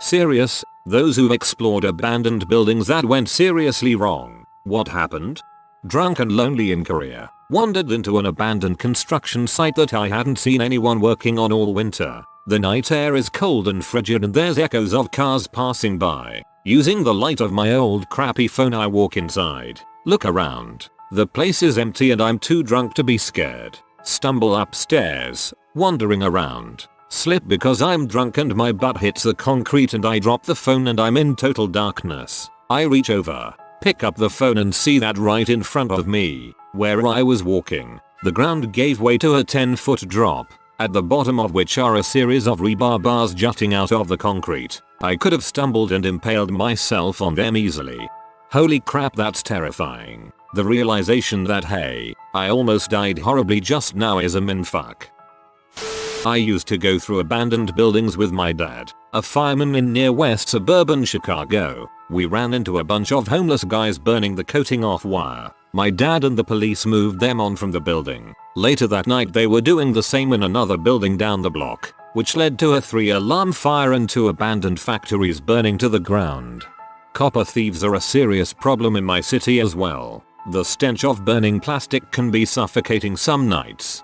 Serious? Those who explored abandoned buildings that went seriously wrong. What happened? Drunk and lonely in Korea, wandered into an abandoned construction site that I hadn't seen anyone working on all winter. The night air is cold and frigid and there's echoes of cars passing by. Using the light of my old crappy phone I walk inside. Look around. The place is empty and I'm too drunk to be scared. Stumble upstairs, wandering around. Slip because I'm drunk and my butt hits the concrete and I drop the phone and I'm in total darkness. I reach over, pick up the phone and see that right in front of me, where I was walking, the ground gave way to a 10-foot drop, at the bottom of which are a series of rebar bars jutting out of the concrete. I could have stumbled and impaled myself on them easily. Holy crap, that's terrifying. The realization that hey, I almost died horribly just now is a mindfuck. I used to go through abandoned buildings with my dad, a fireman in near west suburban Chicago. We ran into a bunch of homeless guys burning the coating off wire. My dad and the police moved them on from the building. Later that night they were doing the same in another building down the block, which led to a 3-alarm fire and 2 abandoned factories burning to the ground. Copper thieves are a serious problem in my city as well. The stench of burning plastic can be suffocating some nights.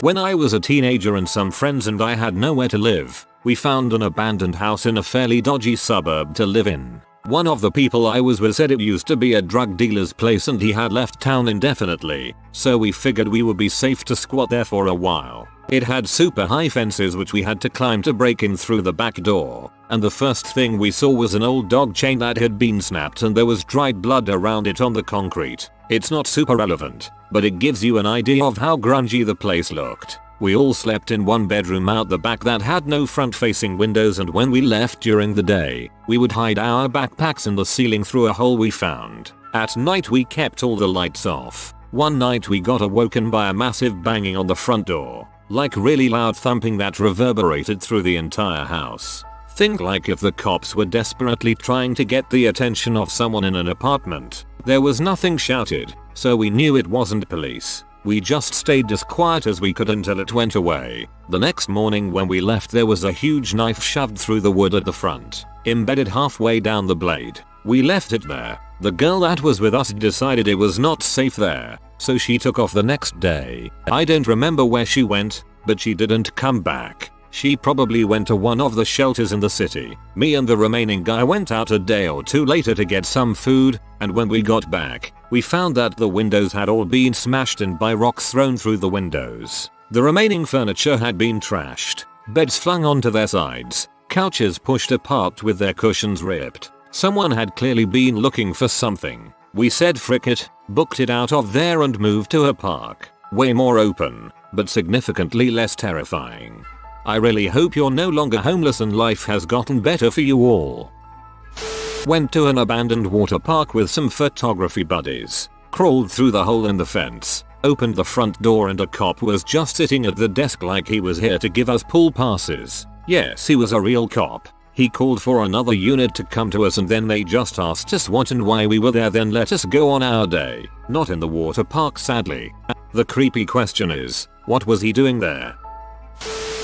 When I was a teenager and some friends and I had nowhere to live, we found an abandoned house in a fairly dodgy suburb to live in. One of the people I was with said it used to be a drug dealer's place and he had left town indefinitely, so we figured we would be safe to squat there for a while. It had super high fences which we had to climb to break in through the back door, and the first thing we saw was an old dog chain that had been snapped and there was dried blood around it on the concrete. It's not super relevant, but it gives you an idea of how grungy the place looked. We all slept in one bedroom out the back that had no front-facing windows, and when we left during the day, we would hide our backpacks in the ceiling through a hole we found. At night we kept all the lights off. One night we got awoken by a massive banging on the front door, like really loud thumping that reverberated through the entire house. Think like if the cops were desperately trying to get the attention of someone in an apartment. There was nothing shouted, so we knew it wasn't police. We just stayed as quiet as we could until it went away. The next morning when we left there was a huge knife shoved through the wood at the front, embedded halfway down the blade. We left it there. The girl that was with us decided it was not safe there, so she took off the next day. I don't remember where she went, but she didn't come back. She probably went to one of the shelters in the city. Me and the remaining guy went out a day or two later to get some food, and when we got back, we found that the windows had all been smashed in by rocks thrown through the windows. The remaining furniture had been trashed, beds flung onto their sides, couches pushed apart with their cushions ripped. Someone had clearly been looking for something. We said frick it, booked it out of there and moved to a park. Way more open, but significantly less terrifying. I really hope you're no longer homeless and life has gotten better for you all. Went to an abandoned water park with some photography buddies. Crawled through the hole in the fence, opened the front door and a cop was just sitting at the desk like he was here to give us pool passes. Yes, he was a real cop. He called for another unit to come to us and then they just asked us what and why we were there, then let us go on our day. Not in the water park sadly. The creepy question is, what was he doing there?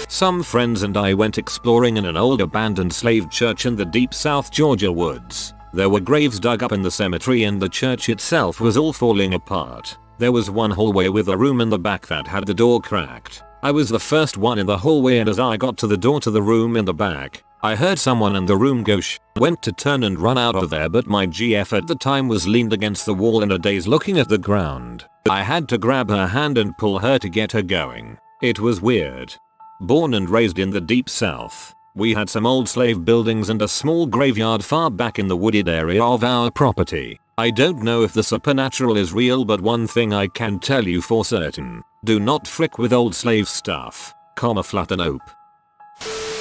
Some friends and I went exploring in an old abandoned slave church in the deep South Georgia woods. There were graves dug up in the cemetery and the church itself was all falling apart. There was one hallway with a room in the back that had the door cracked. I was the first one in the hallway and as I got to the door to the room in the back, I heard someone in the room go shh. Went to turn and run out of there but my GF at the time was leaned against the wall in a daze looking at the ground. I had to grab her hand and pull her to get her going. It was weird. Born and raised in the deep south, we had some old slave buildings and a small graveyard far back in the wooded area of our property. I don't know if the supernatural is real, but one thing I can tell you for certain, do not frick with old slave stuff. Flat and ope.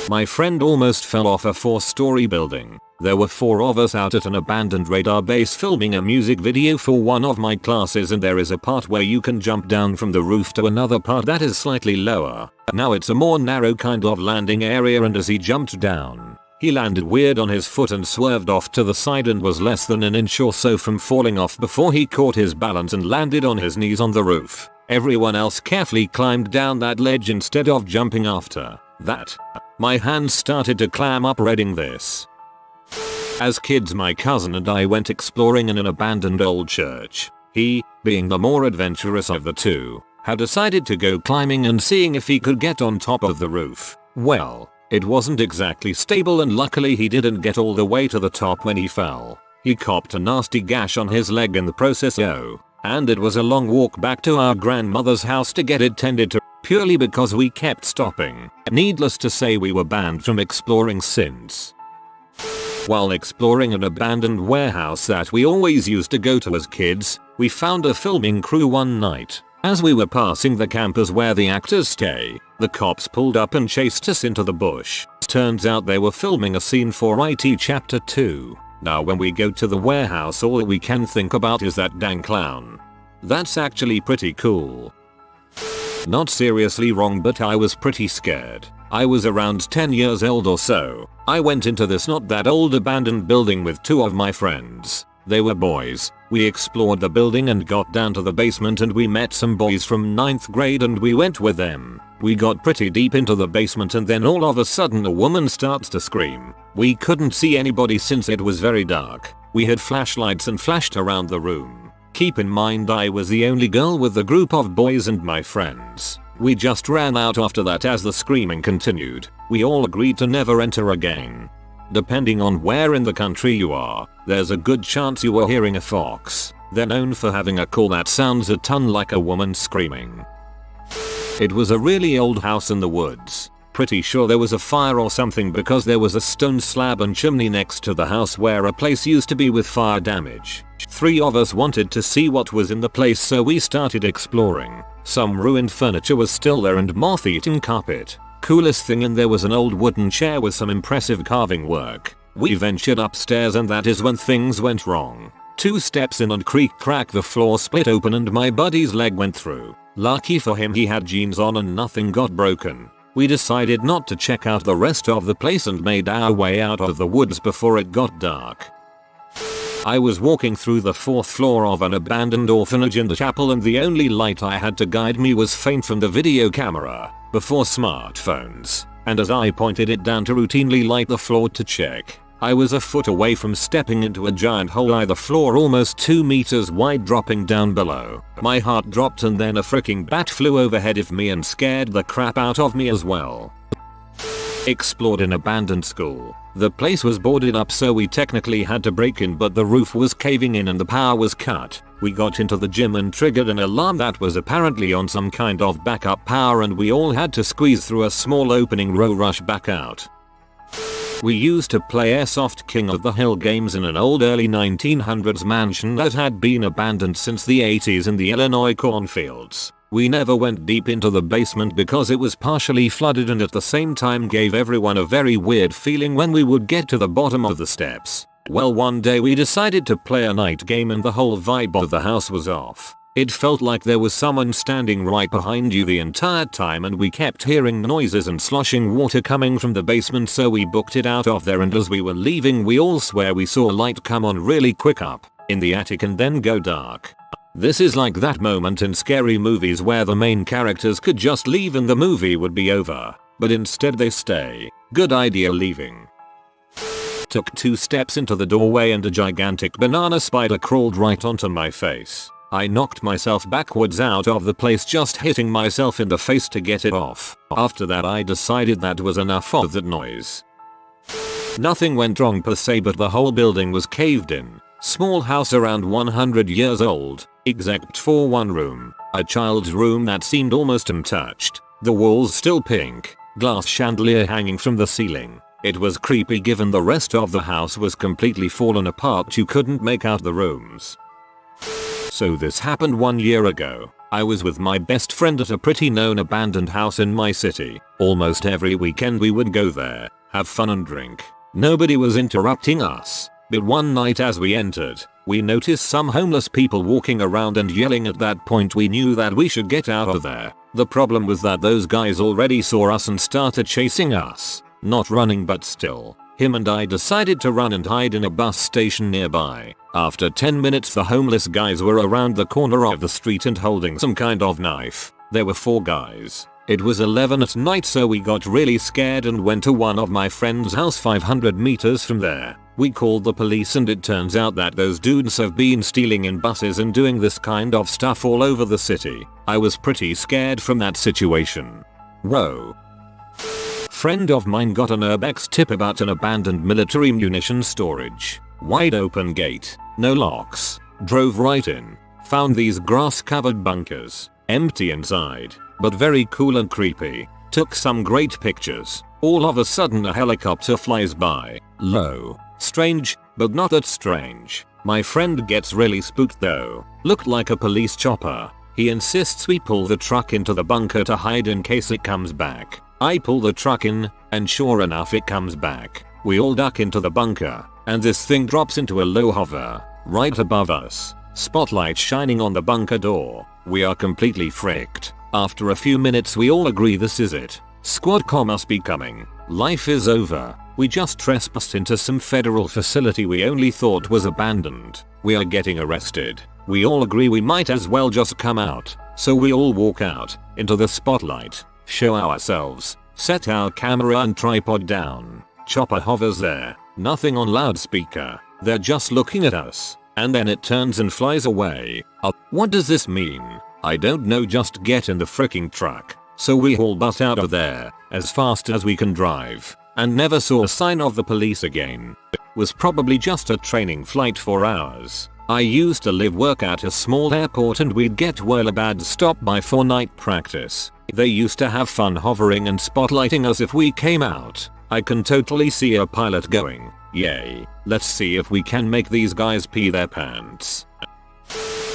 My friend almost fell off a 4-story building. There were 4 of us out at an abandoned radar base filming a music video for one of my classes, and there is a part where you can jump down from the roof to another part that is slightly lower. Now it's a more narrow kind of landing area, and as he jumped down, he landed weird on his foot and swerved off to the side and was less than an inch or so from falling off before he caught his balance and landed on his knees on the roof. Everyone else carefully climbed down that ledge instead of jumping after that. My hands started to clam up reading this. As kids, my cousin and I went exploring in an abandoned old church. He, being the more adventurous of the two, had decided to go climbing and seeing if he could get on top of the roof. Well, it wasn't exactly stable, and luckily he didn't get all the way to the top when he fell. He copped a nasty gash on his leg in the process, and it was a long walk back to our grandmother's house to get it tended to, purely because we kept stopping. Needless to say, we were banned from exploring since. While exploring an abandoned warehouse that we always used to go to as kids, we found a filming crew one night. As we were passing the campus where the actors stay, the cops pulled up and chased us into the bush. Turns out they were filming a scene for IT Chapter 2. Now when we go to the warehouse, all we can think about is that dang clown. That's actually pretty cool. Not seriously wrong, but I was pretty scared. I was around 10 years old or so. I went into this not that old abandoned building with two of my friends. They were boys. We explored the building and got down to the basement, and we met some boys from 9th grade and we went with them. We got pretty deep into the basement and then all of a sudden a woman starts to scream. We couldn't see anybody since it was very dark. We had flashlights and flashed around the room. Keep in mind I was the only girl with the group of boys and my friends. We just ran out after that as the screaming continued. We all agreed to never enter again. Depending on where in the country you are, there's a good chance you were hearing a fox. They're known for having a call that sounds a ton like a woman screaming. It was a really old house in the woods. Pretty sure there was a fire or something because there was a stone slab and chimney next to the house where a place used to be with fire damage. 3 of us wanted to see what was in the place, so we started exploring. Some ruined furniture was still there and moth-eaten carpet. Coolest thing in there was an old wooden chair with some impressive carving work. We ventured upstairs and that is when things went wrong. 2 steps in and creak crack, the floor split open and my buddy's leg went through. Lucky for him he had jeans on and nothing got broken. We decided not to check out the rest of the place and made our way out of the woods before it got dark. I was walking through the 4th floor of an abandoned orphanage in the chapel, and the only light I had to guide me was faint from the video camera, before smartphones, and as I pointed it down to routinely light the floor to check, I was a foot away from stepping into a giant hole in the floor almost 2 meters wide, dropping down below. My heart dropped and then a freaking bat flew overhead of me and scared the crap out of me as well. Explored an abandoned school. The place was boarded up, so we technically had to break in, but the roof was caving in and the power was cut. We got into the gym and triggered an alarm that was apparently on some kind of backup power, and we all had to squeeze through a small opening row rush back out. We used to play Airsoft King of the Hill games in an old early 1900s mansion that had been abandoned since the 80s in the Illinois cornfields. We never went deep into the basement because it was partially flooded and at the same time gave everyone a very weird feeling when we would get to the bottom of the steps. Well, one day we decided to play a night game and the whole vibe of the house was off. It felt like there was someone standing right behind you the entire time, and we kept hearing noises and sloshing water coming from the basement, so we booked it out of there, and as we were leaving we all swear we saw light come on really quick up in the attic and then go dark. This is like that moment in scary movies where the main characters could just leave and the movie would be over, but instead they stay. Good idea leaving. Took 2 steps into the doorway and a gigantic banana spider crawled right onto my face. I knocked myself backwards out of the place, just hitting myself in the face to get it off. After that I decided that was enough of that noise. Nothing went wrong per se, but the whole building was caved in. Small house around 100 years old, except for one room, a child's room that seemed almost untouched. The walls still pink, glass chandelier hanging from the ceiling. It was creepy given the rest of the house was completely fallen apart, you couldn't make out the rooms. So this happened 1 year ago. I was with my best friend at a pretty known abandoned house in my city. Almost every weekend we would go there, have fun and drink. Nobody was interrupting us. But one night as we entered, we noticed some homeless people walking around and yelling. At that point we knew that we should get out of there. The problem was that those guys already saw us and started chasing us. Not running, but still. Him and I decided to run and hide in a bus station nearby. After 10 minutes the homeless guys were around the corner of the street and holding some kind of knife. There were 4 guys. It was 11 at night, so we got really scared and went to one of my friend's house 500 meters from there. We called the police and it turns out that those dudes have been stealing in buses and doing this kind of stuff all over the city. I was pretty scared from that situation. Whoa. Friend of mine got an urbex tip about an abandoned military munitions storage. Wide open gate, no locks. Drove right in. Found these grass covered bunkers. Empty inside, but very cool and creepy. Took some great pictures. All of a sudden a helicopter flies by. Low. Strange, but not that strange. My friend gets really spooked though. Looked like a police chopper. He insists we pull the truck into the bunker to hide in case it comes back. I pull the truck in, and sure enough it comes back. We all duck into the bunker, and this thing drops into a low hover, right above us. Spotlight shining on the bunker door. We are completely fricked. After a few minutes we all agree this is it. Squad car must be coming. Life is over. We just trespassed into some federal facility we only thought was abandoned. We are getting arrested. We all agree we might as well just come out. So we all walk out, into the spotlight, show ourselves, set our camera and tripod down. Chopper hovers there, nothing on loudspeaker. They're just looking at us. And then it turns and flies away. What does this mean? I don't know, just get in the freaking truck. So we all butt out of there, as fast as we can drive. And never saw a sign of the police again. Was probably just a training flight for hours. I used to work at a small airport and we'd get Whirlabad stop by for night practice. They used to have fun hovering and spotlighting us if we came out. I can totally see a pilot going, yay, let's see if we can make these guys pee their pants.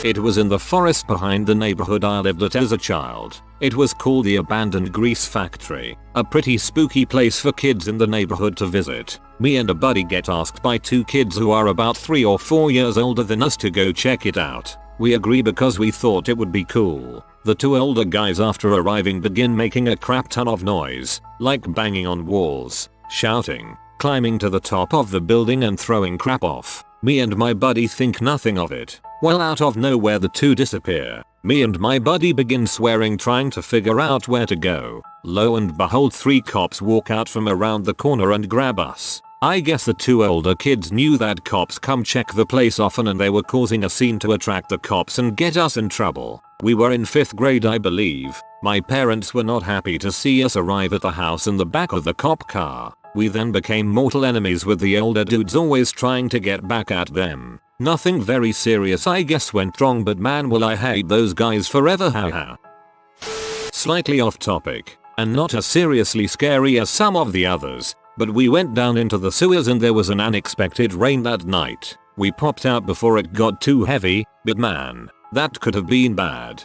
It was in the forest behind the neighborhood I lived at as a child. It was called the Abandoned Grease Factory, a pretty spooky place for kids in the neighborhood to visit. Me and a buddy get asked by two kids who are about 3 or 4 years older than us to go check it out. We agree because we thought it would be cool. The two older guys after arriving begin making a crap ton of noise, like banging on walls, shouting, climbing to the top of the building and throwing crap off. Me and my buddy think nothing of it. Well, out of nowhere the two disappear. Me and my buddy begin swearing, trying to figure out where to go. Lo and behold, 3 cops walk out from around the corner and grab us. I guess the two older kids knew that cops come check the place often and they were causing a scene to attract the cops and get us in trouble. We were in 5th grade, I believe. My parents were not happy to see us arrive at the house in the back of the cop car. We then became mortal enemies with the older dudes, always trying to get back at them. Nothing very serious I guess went wrong, but man will I hate those guys forever, haha. Slightly off topic, and not as seriously scary as some of the others, but we went down into the sewers and there was an unexpected rain that night. We popped out before it got too heavy, but man, that could have been bad.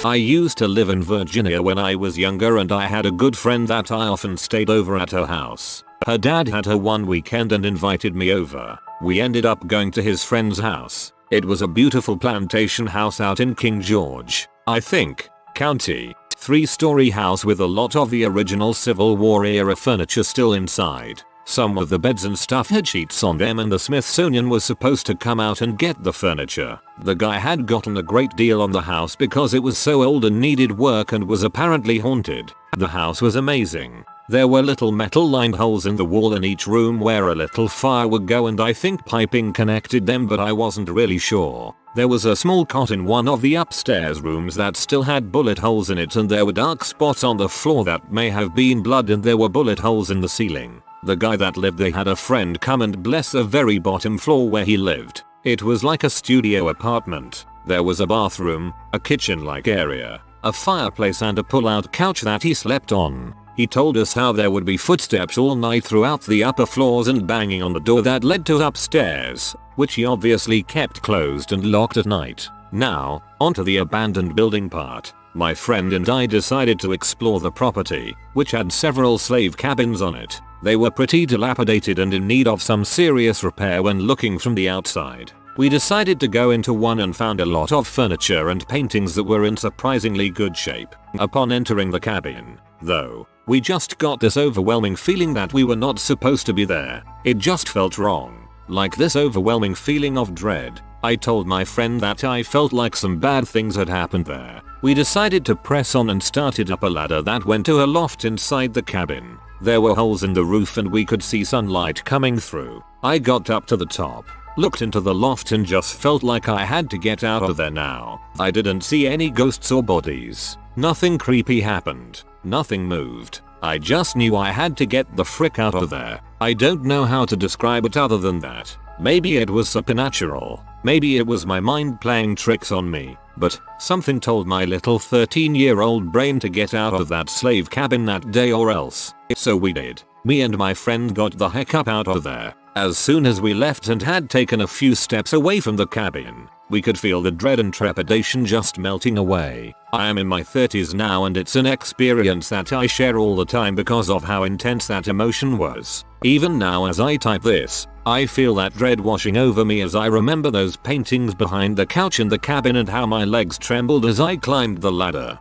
I used to live in Virginia when I was younger and I had a good friend that I often stayed over at her house. Her dad had her one weekend and invited me over. We ended up going to his friend's house. It was a beautiful plantation house out in King George, I think, County. 3-story house with a lot of the original Civil War era furniture still inside. Some of the beds and stuff had sheets on them and the Smithsonian was supposed to come out and get the furniture. The guy had gotten a great deal on the house because it was so old and needed work and was apparently haunted. The house was amazing. There were little metal lined holes in the wall in each room where a little fire would go, and I think piping connected them, but I wasn't really sure. There was a small cot in one of the upstairs rooms that still had bullet holes in it, and there were dark spots on the floor that may have been blood, and there were bullet holes in the ceiling. The guy that lived there had a friend come and bless the very bottom floor where he lived. It was like a studio apartment. There was a bathroom, a kitchen-like area, a fireplace and a pull-out couch that he slept on. He told us how there would be footsteps all night throughout the upper floors and banging on the door that led to upstairs, which he obviously kept closed and locked at night. Now, onto the abandoned building part. My friend and I decided to explore the property, which had several slave cabins on it. They were pretty dilapidated and in need of some serious repair when looking from the outside. We decided to go into one and found a lot of furniture and paintings that were in surprisingly good shape. Upon entering the cabin, though, we just got this overwhelming feeling that we were not supposed to be there. It just felt wrong. Like this overwhelming feeling of dread. I told my friend that I felt like some bad things had happened there. We decided to press on and started up a ladder that went to a loft inside the cabin. There were holes in the roof and we could see sunlight coming through. I got up to the top, looked into the loft and just felt like I had to get out of there now. I didn't see any ghosts or bodies. Nothing creepy happened. Nothing moved. I just knew I had to get the frick out of there. I don't know how to describe it other than that. Maybe it was supernatural. Maybe it was my mind playing tricks on me. But something told my little 13-year-old brain to get out of that slave cabin that day or else. So we did. Me and my friend got the heck up out of there. As soon as we left and had taken a few steps away from the cabin, we could feel the dread and trepidation just melting away. I am in my 30s now and it's an experience that I share all the time because of how intense that emotion was. Even now as I type this, I feel that dread washing over me as I remember those paintings behind the couch in the cabin and how my legs trembled as I climbed the ladder.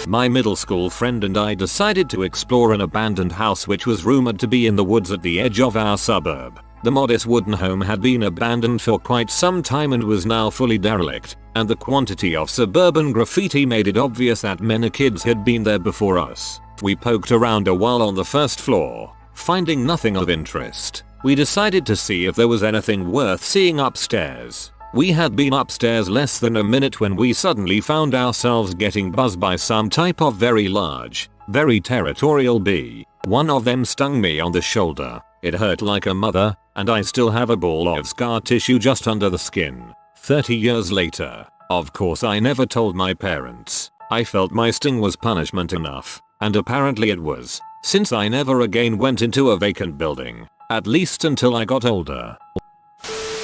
My middle school friend and I decided to explore an abandoned house which was rumored to be in the woods at the edge of our suburb. The modest wooden home had been abandoned for quite some time and was now fully derelict, and the quantity of suburban graffiti made it obvious that many kids had been there before us. We poked around a while on the first floor, finding nothing of interest. We decided to see if there was anything worth seeing upstairs. We had been upstairs less than a minute when we suddenly found ourselves getting buzzed by some type of very large, very territorial bee. One of them stung me on the shoulder. It hurt like a mother, and I still have a ball of scar tissue just under the skin. 30 years later. Of course I never told my parents. I felt my sting was punishment enough, and apparently it was, since I never again went into a vacant building. At least until I got older.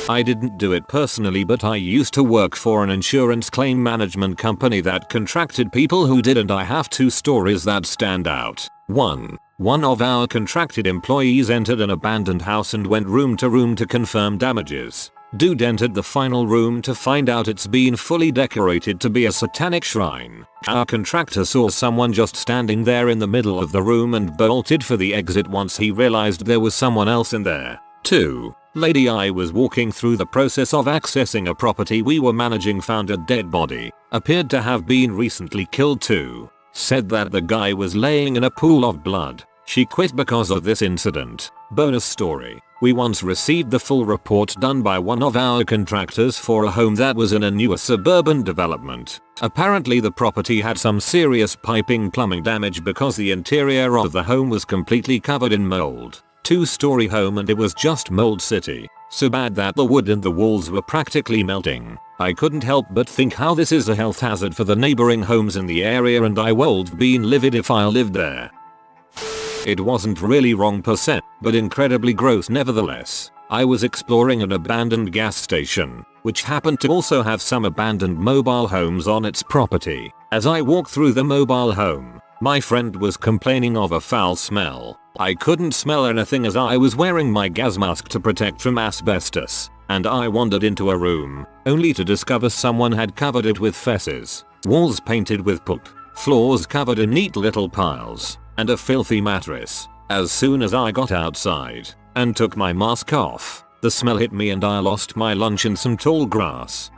I didn't do it personally, but I used to work for an insurance claim management company that contracted people who did, and I have two stories that stand out. One of our contracted employees entered an abandoned house and went room to room to confirm damages. Dude entered the final room to find out it's been fully decorated to be a satanic shrine. Our contractor saw someone just standing there in the middle of the room and bolted for the exit once he realized there was someone else in there. 2. Lady I was walking through the process of accessing a property we were managing, found a dead body. Appeared to have been recently killed too. Said that the guy was laying in a pool of blood. She quit because of this incident. Bonus story. We once received the full report done by one of our contractors for a home that was in a newer suburban development. Apparently the property had some serious piping plumbing damage because the interior of the home was completely covered in mold. 2-story home and it was just mold city. So bad that the wood in the walls were practically melting. I couldn't help but think how this is a health hazard for the neighboring homes in the area, and I would been livid if I lived there. It wasn't really wrong per se, but incredibly gross nevertheless. I was exploring an abandoned gas station, which happened to also have some abandoned mobile homes on its property. As I walked through the mobile home, my friend was complaining of a foul smell. I couldn't smell anything as I was wearing my gas mask to protect from asbestos, and I wandered into a room, only to discover someone had covered it with feces. Walls painted with poop, floors covered in neat little piles, and a filthy mattress. As soon as I got outside and took my mask off, the smell hit me and I lost my lunch in some tall grass.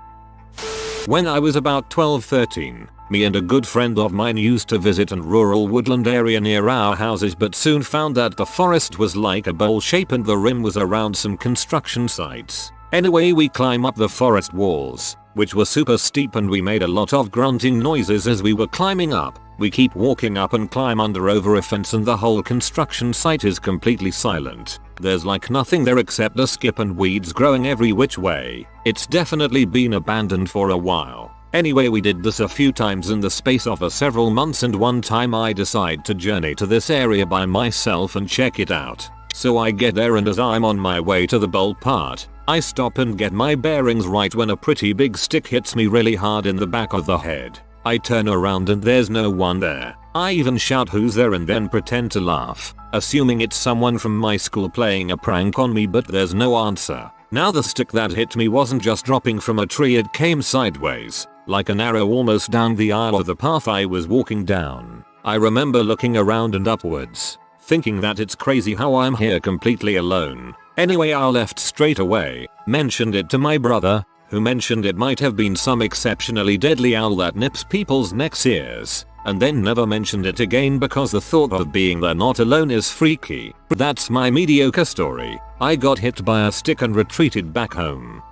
When I was about 12-13, me and a good friend of mine used to visit a rural woodland area near our houses, but soon found that the forest was like a bowl shape and the rim was around some construction sites. Anyway, we climb up the forest walls, which were super steep, and we made a lot of grunting noises as we were climbing up. We keep walking up and climb under over a fence and the whole construction site is completely silent. There's like nothing there except a skip and weeds growing every which way. It's definitely been abandoned for a while. Anyway, we did this a few times in the space of several months, and one time I decide to journey to this area by myself and check it out. So I get there, and as I'm on my way to the bowl part, I stop and get my bearings right when a pretty big stick hits me really hard in the back of the head. I turn around and there's no one there. I even shout who's there and then pretend to laugh, assuming it's someone from my school playing a prank on me, but there's no answer. Now the stick that hit me wasn't just dropping from a tree, it came sideways, like an arrow almost down the aisle of the path I was walking down. I remember looking around and upwards, thinking that it's crazy how I'm here completely alone. Anyway, I left straight away, mentioned it to my brother, who mentioned it might have been some exceptionally deadly owl that nips people's necks ears, and then never mentioned it again because the thought of being there not alone is freaky. That's my mediocre story. I got hit by a stick and retreated back home.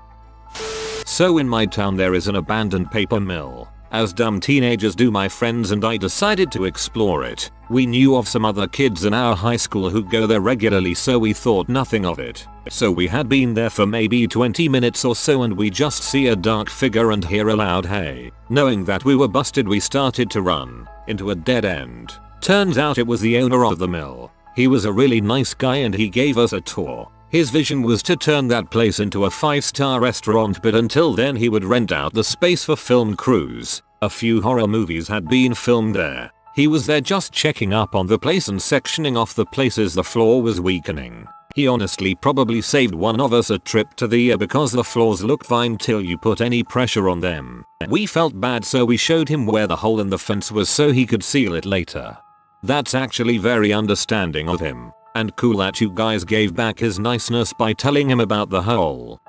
So in my town there is an abandoned paper mill. As dumb teenagers do, my friends and I decided to explore it. We knew of some other kids in our high school who go there regularly, so we thought nothing of it. So we had been there for maybe 20 minutes or so and we just see a dark figure and hear a loud hey. Knowing that we were busted, we started to run into a dead end. Turns out it was the owner of the mill. He was a really nice guy and he gave us a tour. His vision was to turn that place into a 5-star restaurant, but until then he would rent out the space for film crews. A few horror movies had been filmed there. He was there just checking up on the place and sectioning off the places the floor was weakening. He honestly probably saved one of us a trip to the ER because the floors looked fine till you put any pressure on them. We felt bad, so we showed him where the hole in the fence was so he could seal it later. That's actually very understanding of him. And cool that you guys gave back his niceness by telling him about the hole.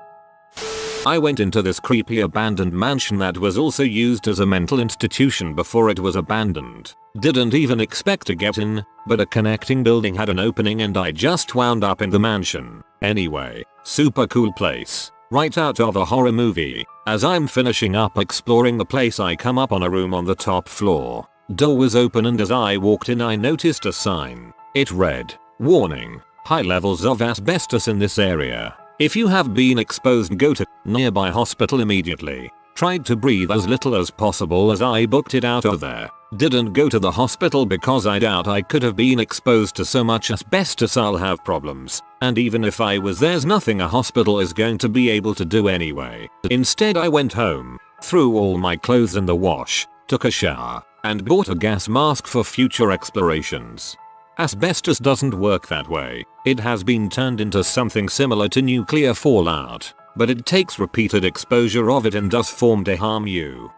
I went into this creepy abandoned mansion that was also used as a mental institution before it was abandoned. Didn't even expect to get in, but a connecting building had an opening and I just wound up in the mansion. Anyway, super cool place. Right out of a horror movie. As I'm finishing up exploring the place, I come up on a room on the top floor. Door was open and as I walked in I noticed a sign. It read, "Warning, high levels of asbestos in this area. If you have been exposed, go to nearby hospital immediately." Tried to breathe as little as possible as I booked it out of there. Didn't go to the hospital because I doubt I could have been exposed to so much asbestos I'll have problems. And even if I was, there's nothing a hospital is going to be able to do anyway. Instead I went home, threw all my clothes in the wash, took a shower, and bought a gas mask for future explorations. Asbestos doesn't work that way. It has been turned into something similar to nuclear fallout, but it takes repeated exposure of it and does form to harm you.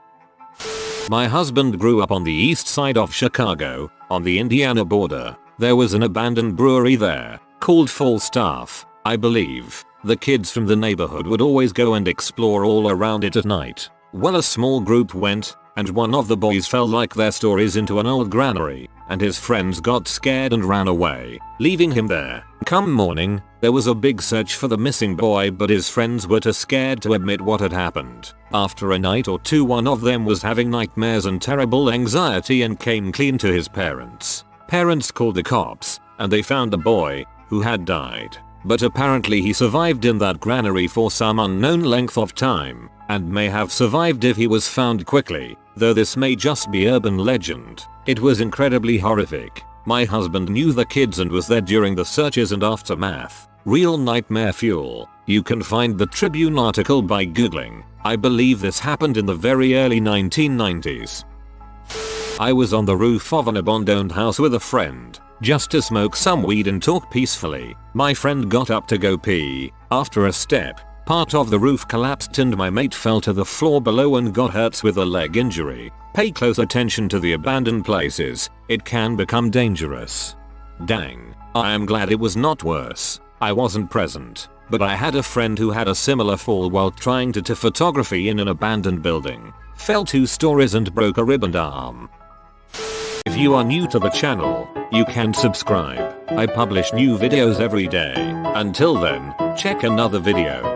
My husband grew up on the east side of Chicago, on the Indiana border. There was an abandoned brewery there, called Falstaff, I believe. The kids from the neighborhood would always go and explore all around it at night. Well, a small group went, and one of the boys fell like their stories into an old granary, and his friends got scared and ran away, leaving him there. Come morning, there was a big search for the missing boy, but his friends were too scared to admit what had happened. After a night or two, one of them was having nightmares and terrible anxiety and came clean to his parents. Parents called the cops, and they found the boy, who had died. But apparently he survived in that granary for some unknown length of time, and may have survived if he was found quickly, though this may just be urban legend. It was incredibly horrific. My husband knew the kids and was there during the searches and aftermath. Real nightmare fuel. You can find the Tribune article by googling. I believe this happened in the very early 1990s. I was on the roof of an abandoned house with a friend, just to smoke some weed and talk peacefully. My friend got up to go pee. After a step, part of the roof collapsed and my mate fell to the floor below and got hurt with a leg injury. Pay close attention to the abandoned places. It can become dangerous. Dang. I am glad it was not worse. I wasn't present, but I had a friend who had a similar fall while trying to take photography in an abandoned building. Fell 2 stories and broke a rib and arm. If you are new to the channel, you can subscribe. I publish new videos every day. Until then, check another video.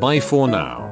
Bye for now.